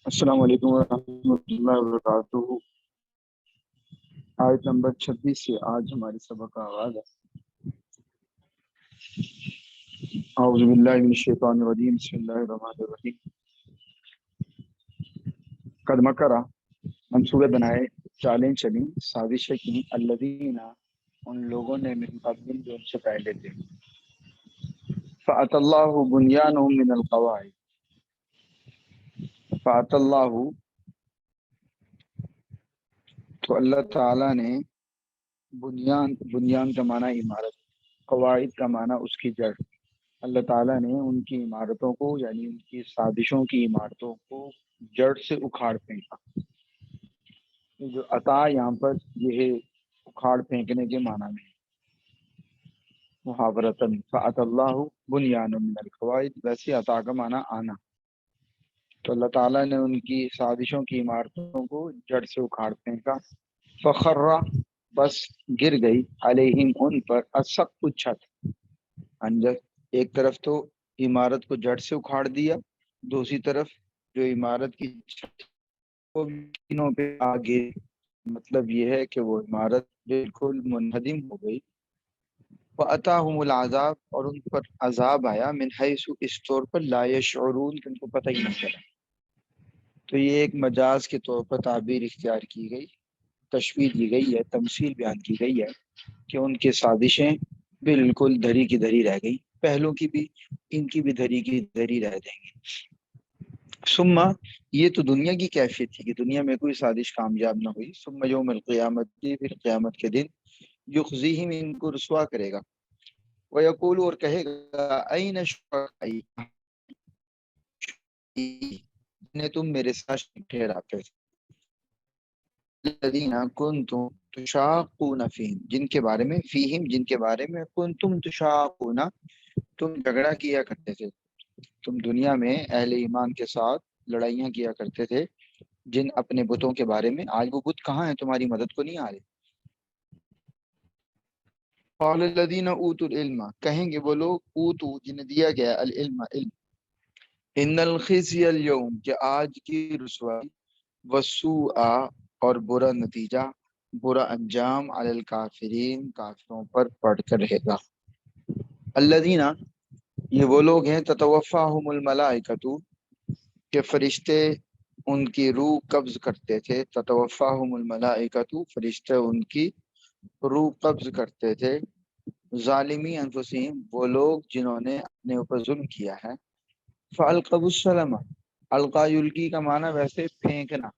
السلام علیکم ورحمۃ اللہ وبرکاتہ۔ آیت نمبر 26 سے آج ہماری سبق کا آغاز ہے۔ اعوذ باللہ من الشیطان الرجیم، بسم اللہ الرحمن الرحیم۔ قد مکرہ، منصوبے بنائے، چالیں چلیں، سازشیں کی، الذین، ان لوگوں نے، من قبل، جو ان سے پہلے تھے، فأتی اللہ بنیانہم من القواعد، فأتی اللہ، تو اللہ تعالیٰ نے، بنیان کا معنی عمارت، قواعد کا معنی اس کی جڑ، اللہ تعالیٰ نے ان کی عمارتوں کو، یعنی ان کی سازشوں کی عمارتوں کو جڑ سے اکھاڑ پھینکا۔ یہ جو عطا یہاں پر یہ ہے اکھاڑ پھینکنے کے معنی میں، محاورتاً فأتی اللہ بنیان من القواعد، ویسے عطا کا معنی آنا، تو اللہ تعالیٰ نے ان کی سازشوں کی عمارتوں کو جڑ سے اکھاڑ پھینکا۔ فخر، بس گر گئی، علیہم، ان پر، السقف، چھت، انجر، ایک طرف تو عمارت کو جڑ سے اکھاڑ دیا، دوسری طرف جو عمارت کی چھت کو تینوں پہ آگے، مطلب یہ ہے کہ وہ عمارت بالکل منہدم ہو گئی۔ وَأَتَاهُمُ الْعَذَابُ، اور ان پر عذاب آیا، من حیث، اس طور پر، لا یشعرون، کہ ان کو پتہ ہی نہ چلا۔ تو یہ ایک مجاز کے طور پر تعبیر اختیار کی گئی، تشبیہ دی گئی ہے، تمثیل بیان کی گئی ہے کہ ان کے سازشیں بالکل دھری کی دھری رہ گئی، پہلوں کی بھی، ان کی بھی دھری کی دھری رہ جائیں گی۔ ثم، یہ تو دنیا کی کیفیت تھی کہ دنیا میں کوئی سازش کامیاب نہ ہوئی۔ ثم یوم القیامت، پھر قیامت کے دن، یخزیہم، ان کو رسوا کرے گا، ویقول، اور کہے گا، این شرکائی، جنہیں تم میرے ساتھ ٹھہراتے تھے، الذین کنتم تشاقون فیہم، جن کے بارے میں، فیہم، جن کے بارے میں، کنتم تشاقون، تم جھگڑا کیا کرتے تھے، تم دنیا میں اہل ایمان کے ساتھ لڑائیاں کیا کرتے تھے جن اپنے بتوں کے بارے میں، آج وہ بت کہاں ہیں، تمہاری مدد کو نہیں آ رہے۔ قال الذین اوتوا العلم، کہیں گے وہ لوگ، اوتوا، جنہیں دیا گیا، العلم، علم، ان الخزي اليوم، کہ آج کی رسوائی، والسوء، اور برا نتیجہ، برا انجام، علی الکافرین، کافروں پر پڑ کر رہے گا۔ الذین، یہ وہ لوگ ہیں، تتوفاہم الملائکۃ، کہ فرشتے ان کی روح قبض کرتے تھے، تتوفاہم الملائکۃ، فرشتے ان کی روح قبض کرتے تھے، ظالمی انفسہم، وہ لوگ جنہوں نے اپنے اوپر ظلم کیا ہے، فالقوا السلام، القا یلقی کا معنی ویسے پھینکنا،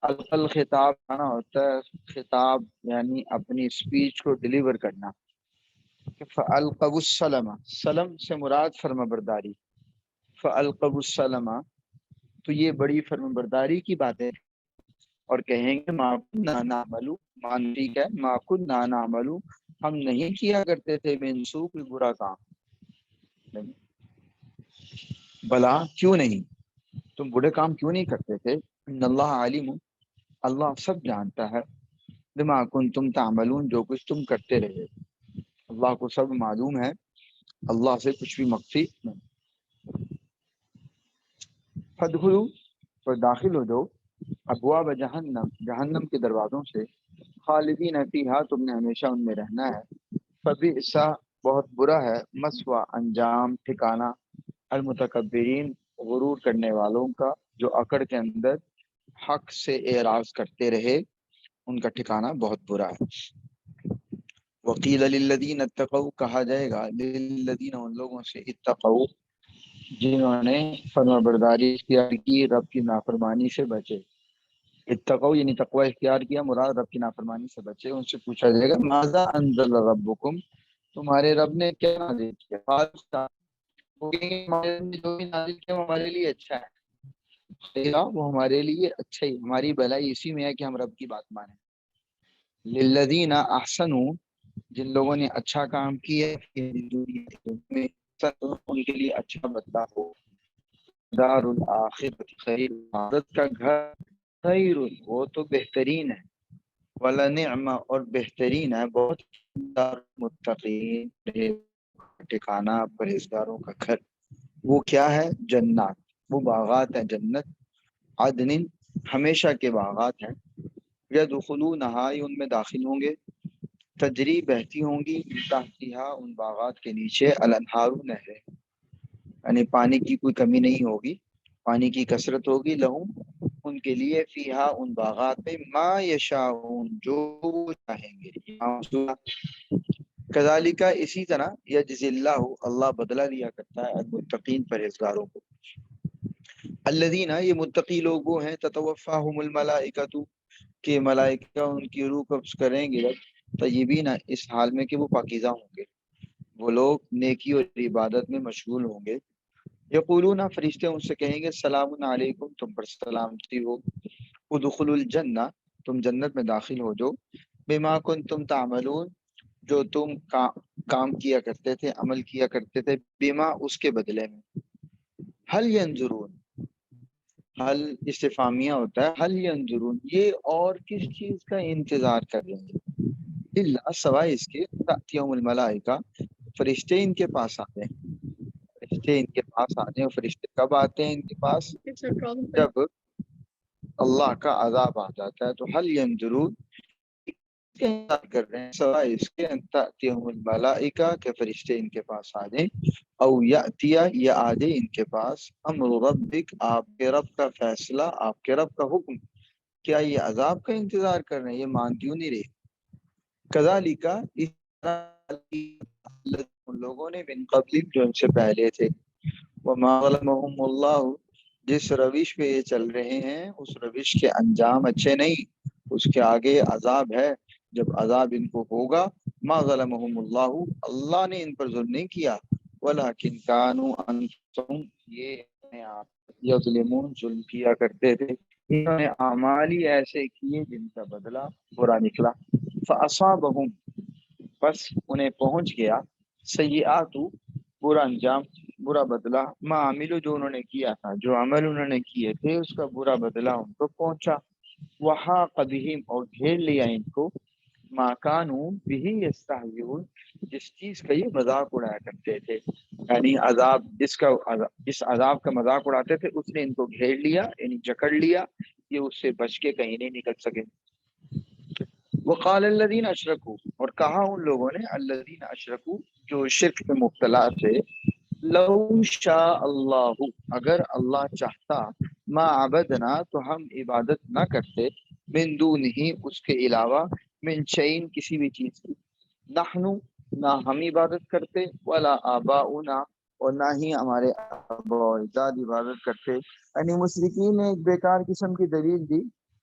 القل خطاب معنی ہوتا ہے خطاب، یعنی اپنی اسپیچ کو ڈیلیور کرنا، فالقوا السلام، سلم سے مراد فرما برداری، فالقوا السلام، تو یہ بڑی فرما برداری کی بات ہے، اور کہیں گے، ما کنا نعمل، مانتی ہے، ما کنا نعمل، ہم نہیں کیا کرتے تھے، منسوخ، کوئی برا کام، بلا، کیوں نہیں، تم برے کام کیوں نہیں کرتے تھے، ان اللہ علیم، اللہ سب جانتا ہے، بما کنتم تعملون، جو کچھ تم کرتے رہے، اللہ کو سب معلوم ہے، اللہ سے کچھ بھی مخفی نہیں۔ فادخلوا، پر داخل ہو جاؤ، ابواب جہنم، جہنم کے دروازوں سے، خالدین فیہا، تم نے ہمیشہ ان میں رہنا ہے، فبئس، بہت برا ہے، مثوی، انجام، ٹھکانہ، المتکبرین، غرور کرنے والوں کا، جو اکڑ کے اندر حق سے اعراض کرتے رہے، ان کا ٹھکانہ بہت برا ہے۔ وقیل للذین اتقوا، کہا جائے گا، للذین، ان لوگوں سے، اتقوا، جنہوں نے فرما برداری اختیار کی، رب کی نافرمانی سے بچے، اتقوا یعنی تقوی اختیار کیا، مراد رب کی نافرمانی سے بچے، ان سے پوچھا جائے گا، ماذا انزل ربکم، تمہارے رب نے کیا نازل کیا، وہ کہیں گے، ہمارے رب نے جو بھی نازل کیا وہ ہمارے لیے اچھا ہے، خیرہ، وہ ہمارے لیے اچھا ہی، ہماری بھلائی اسی میں ہے کہ ہم رب کی بات مانیں۔ للذین احسنوا، جن لوگوں نے اچھا کام کیا میں، ان کے لیے اچھا بدلہ ہو، دار الآخرۃ خیر، آخرت کا گھر، خیر، وہ تو بہترین ہے، ولنعم، اور بہترین ہے بہت، دار المتقین، ٹھکانہ پرہیزگاروں کا گھر، وہ کیا ہے، جنات، وہ باغات ہیں جنت، عدن ہمیشہ کے باغات ہیں، یدخلونہا یہ ان میں داخل ہوں گے، تجری بہتی ہوں گی، تحتہا ان باغات کے نیچے، الانہار نہریں، یعنی پانی کی کوئی کمی نہیں ہوگی، پانی کی کثرت ہوگی، لہم ان کے لیے، فیہا ان باغات میں، ما یشاءون جو وہ چاہیں گے، کذالک اسی طرح، یجزی اللہ اللہ بدلہ لیا کرتا ہے المتقین پرہیزگاروں کو، الذین یہ متقی لوگ وہ ہیں، تتوفاہم الملائکۃ کہ ملائکہ ان کی روح قبض کریں گے، طیبین اس حال میں کہ وہ پاکیزہ ہوں گے، وہ لوگ نیکی اور عبادت میں مشغول ہوں گے، یقولون فرشتے ان سے کہیں گے سلام علیکم تم پر سلامتی ہو، ادخلوا الجنہ تم جنت میں داخل ہو جو، بما کنتم تعملون جو تم کام کیا کرتے تھے، عمل کیا کرتے تھے، بما اس کے بدلے میں، حل ینظرون حل استفامیہ ہوتا ہے، حل ینظرون یہ اور کس چیز کا انتظار کر رہے ہیں، الا سوائے اس کے، تأتیہم الملائکہ فرشتے ان کے پاس آتے ہیں، فرشتے ان کے پاس آتے ہیں، فرشتے کب آتے ہیں ان کے پاس؟ جب اللہ کا عذاب آ جاتا ہے، تو حل ینظرون کے انتظار کر رہے ہیں، سوائے اس کے، ان تأتیہم الملائکہ کہ فرشتے ان کے پاس آ جائیں، او یأتیا یا آ جائے ان کے پاس، امر ربک آپ کے رب کا فیصلہ، آپ کے رب کا حکم، کیا یہ عذاب کا انتظار کر رہے ہیں؟ یہ مان کیوں نہیں رہے؟ کذالک اس طرح ان لوگوں نے من قبل جو ان سے پہلے تھے، وما ظلمهم اللہ جس روش پہ یہ چل رہے ہیں اس روش کے انجام اچھے نہیں، اس کے آگے عذاب ہے، جب عذاب ان کو ہوگا، ما ظلمهم اللہ اللہ نے ان پر ظلم نہیں کیا، ولکن كانوا انفسهم یہ اپنے آپ یظلمون ظلم کیا کرتے تھے، انہوں نے اعمال ہی ایسے کیے جن کا بدلہ برا نکلا، فاصابهم بس انہیں پہنچ گیا، سیئات برا انجام، برا بدلہ، ما عملو جو انہوں نے کیا تھا، جو عمل انہوں نے کیے تھے اس کا برا بدلہ ان کو پہنچا، وحاق بہم اور گھیر لیا ان کو، ما کانوا بہ یستہزئون جس چیز کا یہ مذاق اڑایا کرتے تھے، یعنی عذاب جس عذاب کا مذاق اڑاتے تھے اس نے ان کو گھیر لیا، یعنی جکڑ لیا، یہ اس سے بچ کے کہیں نہیں نکل سکے، وقال الذین اشرکوا اور کہا ان لوگوں نے، الذین اشرکوا جو شرک میں مبتلا تھے، لو شاء اللہ اگر اللہ چاہتا، ما عبدنا تو ہم عبادت نہ کرتے، من دونہ اس کے علاوہ، من شیء کسی بھی چیز کی، نحن نہ ہم عبادت کرتے، ولا آباؤنا اور نہ ہی ہمارے آباء و اجداد عبادت کرتے، یعنی مشرکین نے ایک بیکار قسم کی دلیل دی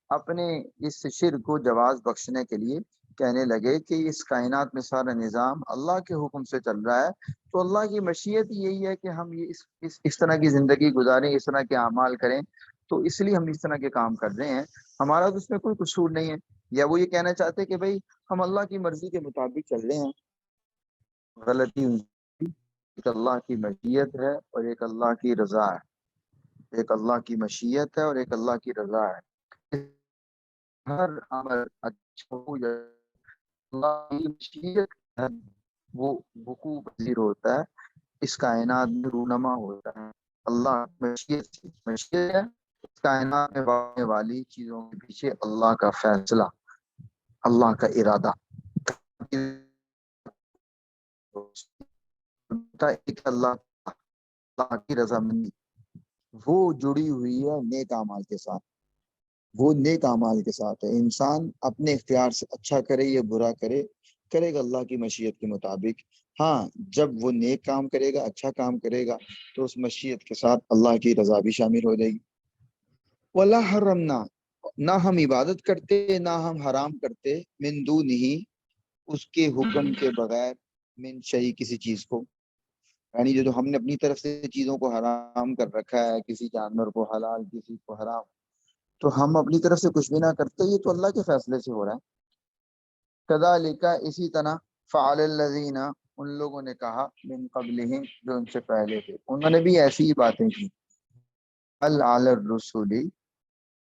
اپنے اس شرک کو جواز بخشنے کے لیے، کہنے لگے کہ اس کائنات میں سارا نظام اللہ کے حکم سے چل رہا ہے، تو اللہ کی مشیت یہی ہے کہ ہم یہ اس طرح کی زندگی گزاریں، اس طرح کے اعمال کریں، تو اس لیے ہم اس طرح کے کام کر رہے ہیں، ہمارا تو اس میں کوئی قصور نہیں ہے، یا وہ یہ کہنا چاہتے کہ بھئی ہم اللہ کی مرضی کے مطابق چل رہے ہیں، غلطی ایک اللہ کی مشیت ہے اور ایک اللہ کی رضا ہے، ایک اللہ کی مشیت ہے اور ایک اللہ کی رضا ہے، ہر عمل اچھا ہو یا اللہ کی مشیت ہے وہ وقوع پذیر ہوتا ہے، اس کائنات میں رونما ہوتا ہے، اللہ مشیت ہے، اس کائنات میں واقع والی چیزوں کے پیچھے اللہ کا فیصلہ، اللہ کا ارادہ، ایک اللہ کی رضامندی وہ جڑی ہوئی ہے نیک اعمال کے ساتھ، وہ نیک اعمال کے ساتھ ہے، انسان اپنے اختیار سے اچھا کرے یا برا کرے، کرے گا اللہ کی مشیت کے مطابق، ہاں جب وہ نیک کام کرے گا، اچھا کام کرے گا، تو اس مشیت کے ساتھ اللہ کی رضا بھی شامل ہو جائے گی، وَلَا حَرَّمْنَا نہ ہم عبادت کرتے، نہ ہم حرام کرتے، من دونہ اس کے حکم کے بغیر، من شیء کسی چیز کو، یعنی جو ہم نے اپنی طرف سے چیزوں کو حرام کر رکھا ہے، کسی جانور کو حلال کسی کو حرام، تو ہم اپنی طرف سے کچھ بھی نہ کرتے، یہ تو اللہ کے فیصلے سے ہو رہا ہے، کذالک اسی طرح، فعل الذین ان لوگوں نے کہا، من قبلہم جو ان سے پہلے تھے، انہوں نے بھی ایسی ہی باتیں کی، حل علی الرسول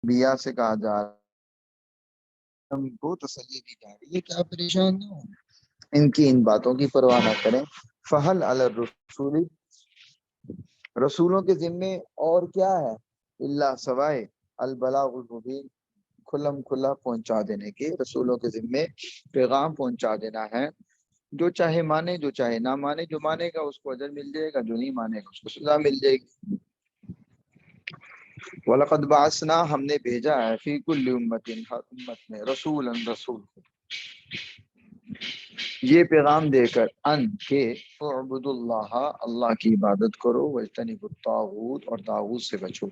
بیا سے کہا جا رہا ہے، ہم کو تسلی دی جا رہی ہے کہ آپ پریشان نہ ہوں، ان کی ان باتوں کی پرواہ نہ کریں، فحل علی الرسول رسولوں کے ذمے اور کیا ہے، اللہ سوائے البلاغ المبین کھلم کھلا پہنچا دینے کے، رسولوں کے ذمے پیغام پہنچا دینا ہے، جو چاہے مانے جو چاہے نہ مانے، جو مانے گا اس کو اجر مل جائے گا، جو نہیں مانے گا اس کو سزا مل جائے گی۔ وَلَقَدْ بَعَثْنَا ہم نے بھیجا ہے فی کل امت ہر امت میں رسولا رسول کو، یہ پیغام دے کر ان کہ اعبدوا اللہ اللہ کی عبادت کرو، واجتنبوا الطاغوت اور طاغوت سے بچو۔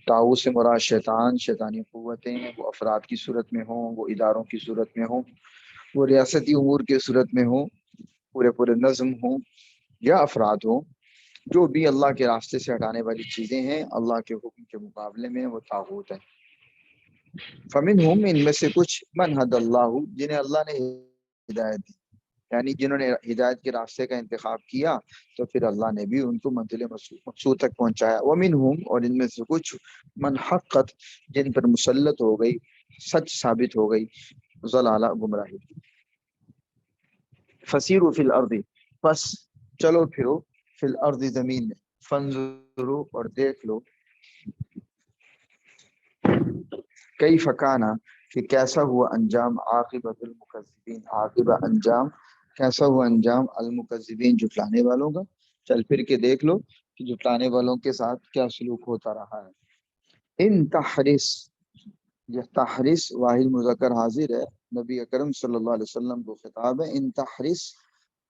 طاغوت سے مراد شیطان، شیطانی قوتیں، وہ افراد کی صورت میں ہوں، وہ اداروں کی صورت میں ہوں، وہ ریاستی امور کی صورت میں ہوں، پورے نظم ہوں یا افراد ہوں، جو بھی اللہ کے راستے سے ہٹانے والی چیزیں ہیں اللہ کے حکم کے مقابلے میں، وہ طاغوت ہے۔ فمنہم ان میں سے کچھ من ہد اللہ جنہیں اللہ نے ہدایت دی، یعنی جنہوں نے ہدایت کے راستے کا انتخاب کیا تو پھر اللہ نے بھی ان کو منزل مقصود تک پہنچایا۔ ومنہم اور ان میں سے کچھ من حقت جن پر مسلط ہو گئی، سچ ثابت ہو گئی، ضلالہ گمراہی۔ فسیروا فی الارض پس چلو پھرو، فی الارض زمین میں، فانظروا اور دیکھ لو، کیف کان کہ کیسا ہوا انجام، عاقبۃ المکذبین عاقبہ انجام، کیسا ہوا انجام المکذبین جھٹلانے والوں کا، چل پھر کے دیکھ لو کہ جھٹلانے والوں کے ساتھ کیا سلوک ہوتا رہا ہے۔ ان تحرس، یہ تحرس واحد مذکر حاضر ہے، نبی اکرم صلی اللہ علیہ وسلم کو خطاب ہے۔ ان تحرس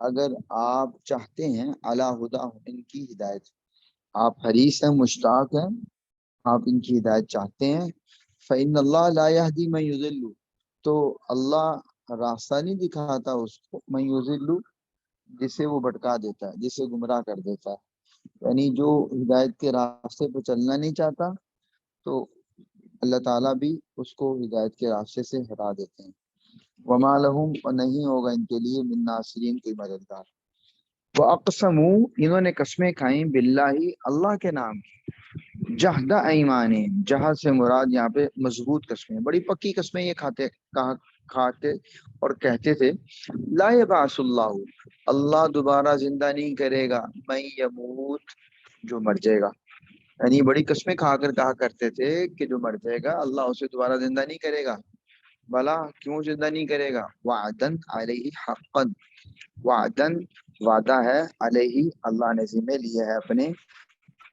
اگر آپ چاہتے ہیں، علی ہدا ان کی ہدایت، آپ حریص ہیں، مشتاق ہیں، آپ ان کی ہدایت چاہتے ہیں، فإن اللہ لا يهدي من يضل تو اللہ راستہ نہیں دکھاتا اس کو، من يضل جسے وہ بھٹکا دیتا ہے، جسے گمراہ کر دیتا ہے، یعنی جو ہدایت کے راستے پہ چلنا نہیں چاہتا تو اللہ تعالیٰ بھی اس کو ہدایت کے راستے سے ہٹا دیتے ہیں۔ وما لہم اور نہیں ہوگا ان کے لیے من ناصرین کوئی مددگار۔ وَأَقْسَمُوا انہوں نے قسمیں کھائیں باللہ اللہ کے نام کی، جہد ایمانے جہد سے مراد یہاں پہ مضبوط قسمیں، بڑی پکی قسمیں یہ کھاتے اور کہتے تھے، لا یبعث اللہ اللہ دوبارہ زندہ نہیں کرے گا، من یموت جو مر جائے گا، یعنی بڑی قسمیں کھا کر کہا کرتے تھے کہ جو مر جائے گا اللہ اسے دوبارہ زندہ نہیں کرے گا۔ بلا کیوں زندہ نہیں کرے گا، وعدن علیہ حقا وعدن وعدہ ہے، علیہ اللہ نے ذمہ لیا ہے اپنے،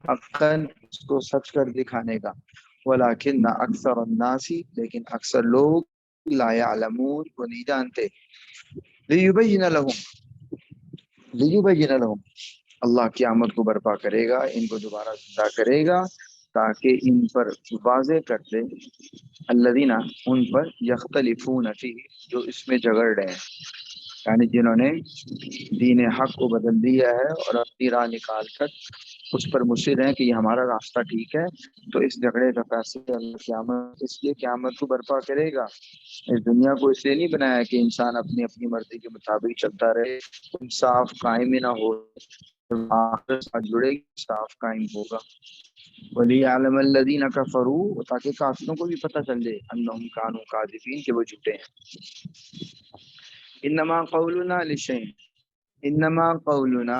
حقا اس کو سچ کر دکھانے کا، ولیکن اکثر الناس لیکن اکثر لوگ، لا یعلمون وہ نہیں جانتے، لیبین لہم اللہ قیامت کو برپا کرے گا، ان کو دوبارہ زندہ کرے گا تاکہ ان پر واضح کر دے، الذین ان پر یختلفون فیہ جو اس میں جھگڑ رہے ہیں، یعنی جنہوں نے دین حق کو بدل دیا ہے اور اپنی راہ نکال کر اس پر مصر ہیں کہ یہ ہمارا راستہ ٹھیک ہے، تو اس جھگڑے کا فیصلہ اللہ قیامت اس لیے قیامت کو برپا کرے گا۔ اس دنیا کو اس لیے نہیں بنایا کہ انسان اپنی اپنی مرضی کے مطابق چلتا رہے، انصاف قائم ہی نہ ہو، آخرت ساتھ جڑے گی انصاف قائم ہوگا۔ وَلِيَعْلَمَ الَّذِينَ كَفَرُوا تاکہ کافروں کو بھی پتہ چل جائے، انہم کانوا کاذبین کہ وہ جھوٹے ہیں۔ انما قولنا لشیء انما قولنا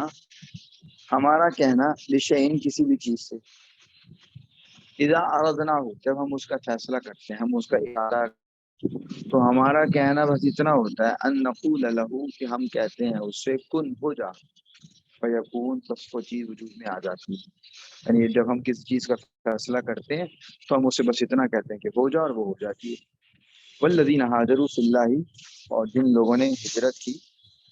ہمارا کہنا لشیء کسی بھی چیز سے، اذا اردنا ہو جب ہم اس کا فیصلہ کرتے ہیں، ہم اس کا ارادہ، تو ہمارا کہنا بس اتنا ہوتا ہے، ان نقول له کہ ہم کہتے ہیں اس سے کن ہو جا، فیکون بس وہ چیز وجود میں آ جاتی ہے، یعنی جب ہم کسی چیز کا فیصلہ کرتے ہیں تو ہم اسے بس اتنا کہتے ہیں کہ ہو جا اور وہ ہو جاتی ہے۔ والذین ہاجروا فی اللہ اور جن لوگوں نے ہجرت کی،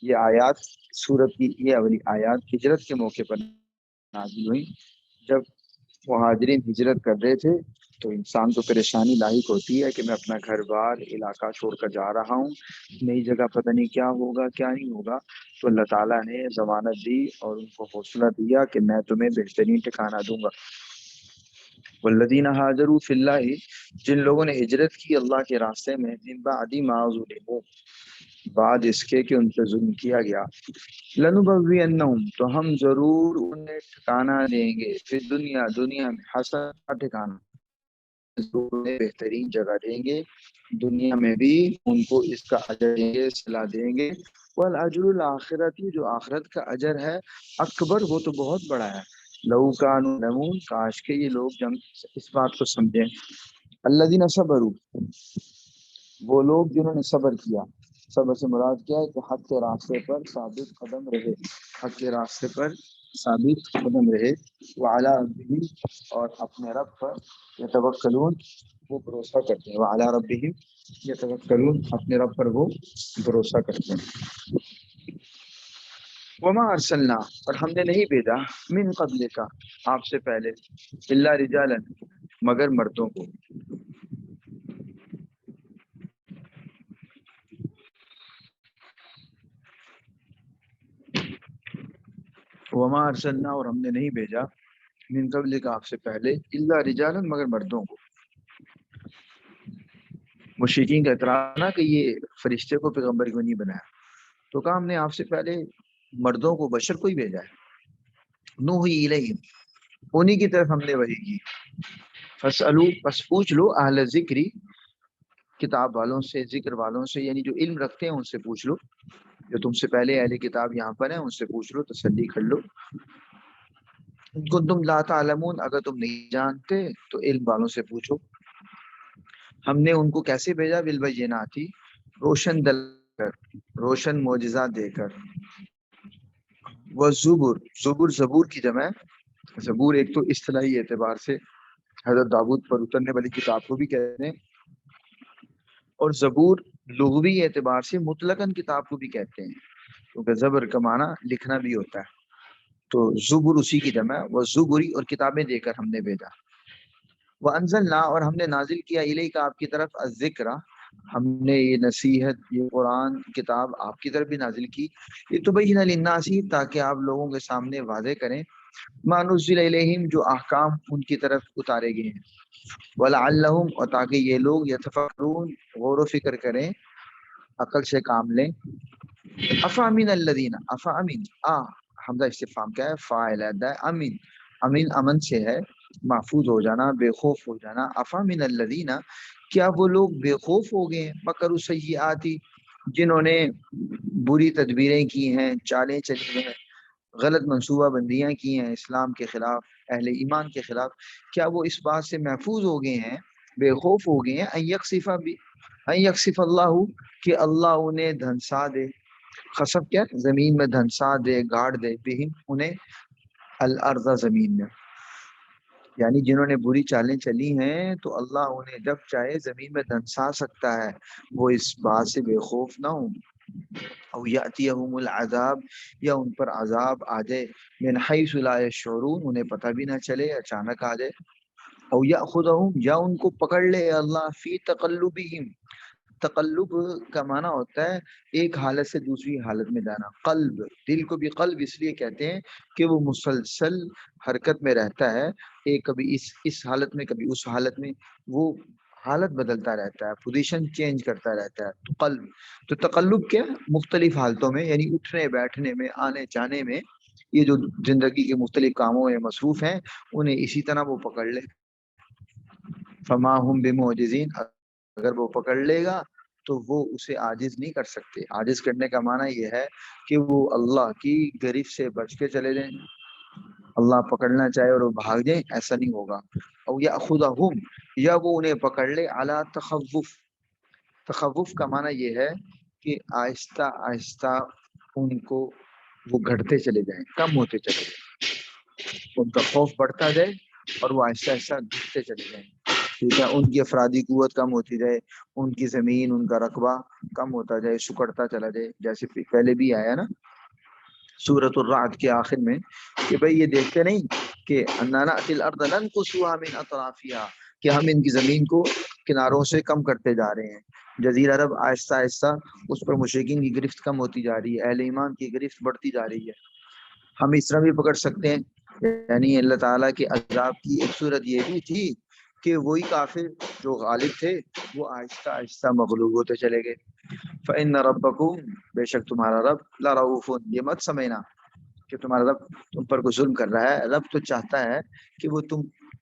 یہ آیات سورت کی یہ اولی آیات ہجرت کے موقع پر نازل ہوئی، جب مہاجرین ہجرت کر رہے تھے تو انسان کو پریشانی لاحق ہوتی ہے کہ میں اپنا گھر بار علاقہ چھوڑ کر جا رہا ہوں، نئی جگہ پتہ نہیں کیا ہوگا کیا نہیں ہوگا، تو اللہ تعالیٰ نے ضمانت دی اور ان کو حوصلہ دیا کہ میں تمہیں بہترین ٹھکانہ دوں گا۔ والذین ہاجروا فی اللہ جن لوگوں نے ہجرت کی اللہ کے راستے میں، من بعد ما ظلموا بعد اس کے کہ ان پہ ظلم کیا گیا، لنبوئنہم تو ہم ضرور انہیں ٹھکانہ دیں گے، فی دنیا دنیا میں حسنہ ٹھکانہ، ضرور انہیں بہترین جگہ دیں گے، دنیا میں بھی ان کو اس کا اجر دیں گے، صلاح دیں گے، والاجر الاخرتی جو آخرت کا اجر ہے، اکبر وہ تو بہت بڑا ہے، لو کانوا یعلمون، کاش کہ یہ لوگ اس بات کو سمجھیں. الذین صبروا، وہ لوگ جنہوں نے صبر کیا. صبر سے مراد کیا ہے کہ حق کے راستے پر ثابت قدم رہے، حق کے راستے پر ثابت قدم رہے. وعلی ربہم، اور اپنے رب پر یتوکلون، وہ بھروسہ کرتے ہیں. وعلی ربہم یتوکلون، اپنے رب پر وہ بھروسہ کرتے ہیں. وما ارسلنا، اور ہم نے نہیں بھیجا من قبل کا، آپ سے پہلے، الا رجالا، مگر مردوں کو. وما ارسلنا، اور ہم نے نہیں بھیجا من قبل کا، آپ سے پہلے، الا رجالا، مگر مردوں کو. مشرکین کا اعتراض نہ کہ یہ فرشتے کو پیغمبر کو نہیں بنایا، تو کہا ہم نے آپ سے پہلے مردوں کو، بشر کو ہی بھیجا ہے. نوحی الیہم، انہی کی طرف ہم نے وحی کی. فاسألو، پس پوچھ لو، اہل ذکری، کتاب والوں سے، ذکر والوں سے، یعنی جو علم رکھتے ہیں ان سے پوچھ لو. جو تم سے پہلے اہل کتاب یہاں پر ہیں ان سے پوچھ لو، تسلی کر لو. کنتم لا تعلمون، اگر تم نہیں جانتے تو علم والوں سے پوچھو. ہم نے ان کو کیسے بھیجا؟ بالبیناتی، روشن دل کر، روشن معجزہ دے کر. والزبر، زبر زبور کی جمع ہے. زبور ایک تو اصطلاحی اعتبار سے حضرت داؤد پر اترنے والی کتاب کو بھی کہتے ہیں، اور زبور لغوی اعتبار سے مطلقاً کتاب کو بھی کہتے ہیں، کیونکہ زبر کا معنی لکھنا بھی ہوتا ہے. تو زبر اسی کی جمع ہے. وہ زبری، اور کتابیں دے کر ہم نے بھیجا. وانزلنا، اور ہم نے نازل کیا، الیک، آپ کی طرف، الذکر، ہم نے یہ نصیحت، یہ قرآن کتاب آپ کی طرف بھی نازل کی. لتبین للناس، تاکہ آپ لوگوں کے سامنے واضح کریں، ما نزل الیہم، جو احکام ان کی طرف اتارے گئے ہیں. ولعلہم، اور تاکہ یہ لوگ یتفکرون، غور و فکر کریں، عقل سے کام لیں. افامن الذین، افامن، حمزہ استفہام کیا ہے؟ فاعل ہے، امین، امین امن سے ہے، محفوظ ہو جانا، بے خوف ہو جانا. افامن الذین، کیا وہ لوگ بے خوف ہو گئے ہیں، مکروا سیئاتی، جنہوں نے بری تدبیریں کی ہیں، چالیں چلی ہیں، غلط منصوبہ بندیاں کی ہیں اسلام کے خلاف، اہل ایمان کے خلاف. کیا وہ اس بات سے محفوظ ہو گئے ہیں، بے خوف ہو گئے ہیں، ان یکسف اللہ، کہ اللہ انہیں دھنسا دے. خسف کیا؟ زمین میں دھنسا دے، گاڑ دے، بہم، انہیں، الارض، زمین میں. یعنی جنہوں نے بری چالیں چلی ہیں تو اللہ انہیں جب چاہے زمین میں دھنسا سکتا ہے، وہ اس بات سے بے خوف نہ ہوں. او یاتیہم العذاب، یا ان پر عذاب آ جائے، من حیث لا یشعرون، انہیں پتہ بھی نہ چلے، اچانک آ جائے. او یاخذہم، یا ان کو پکڑ لے اللہ، فی تقلبہم، تقلب کا معنی ہوتا ہے ایک حالت سے دوسری حالت میں جانا. قلب، دل کو بھی قلب اس لیے کہتے ہیں کہ وہ مسلسل حرکت میں رہتا ہے، ایک کبھی اس حالت میں، کبھی اس حالت میں، وہ حالت بدلتا رہتا ہے، پوزیشن چینج کرتا رہتا ہے. تو قلب، تو تقلب کیا؟ مختلف حالتوں میں، یعنی اٹھنے بیٹھنے میں، آنے جانے میں، یہ جو زندگی کے مختلف کاموں میں مصروف ہیں، انہیں اسی طرح وہ پکڑ لے. فما ہم بمعجزین، اگر وہ پکڑ لے گا تو وہ اسے عاجز نہیں کر سکتے. عاجز کرنے کا معنی یہ ہے کہ وہ اللہ کی گرفت سے بچ کے چلے جائیں، اللہ پکڑنا چاہے اور وہ بھاگ جائیں، ایسا نہیں ہوگا. او یاخذہم، یا وہ انہیں پکڑ لے، علی تخوف، تخوف کا معنی یہ ہے کہ آہستہ آہستہ ان کو وہ گھٹتے چلے جائیں، کم ہوتے چلے جائیں، ان کا خوف بڑھتا جائے اور وہ آہستہ آہستہ گھٹتے چلے جائیں. ٹھیک ہے، ان کی افرادی قوت کم ہوتی جائے، ان کی زمین، ان کا رقبہ کم ہوتا جائے، سکڑتا چلا جائے، جیسے پہلے بھی آیا نا سورۃ الرعد کے آخر میں، کہ بھئی یہ دیکھتے نہیں کہ انا نأتی الارض ننقصها من اطرافها، کہ ہم ان کی زمین کو کناروں سے کم کرتے جا رہے ہیں. جزیرہ عرب آہستہ آہستہ اس پر مشرکین کی گرفت کم ہوتی جا رہی ہے، اہل ایمان کی گرفت بڑھتی جا رہی ہے. ہم اس طرح بھی پکڑ سکتے ہیں، یعنی اللہ تعالیٰ کے عذاب کی ایک صورت یہ بھی تھی کہ وہی کافر جو غالب تھے وہ آہستہ آہستہ مغلوب ہوتے چلے گئے. فإن ربکم، بے شک تمہارا رب، لرؤوف، یہ مت سمجھنا کہ تمہارا رب تم پر کوئی ظلم کر رہا ہے. رب تو چاہتا ہے کہ وہ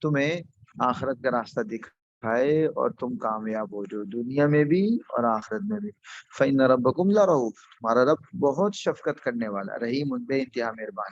تمہیں آخرت کا راستہ دکھائے اور تم کامیاب ہو جاؤ، دنیا میں بھی اور آخرت میں بھی. فإن ربکم لرؤوف، تمہارا رب بہت شفقت کرنے والا، رحیم، بے انتہا مہربان.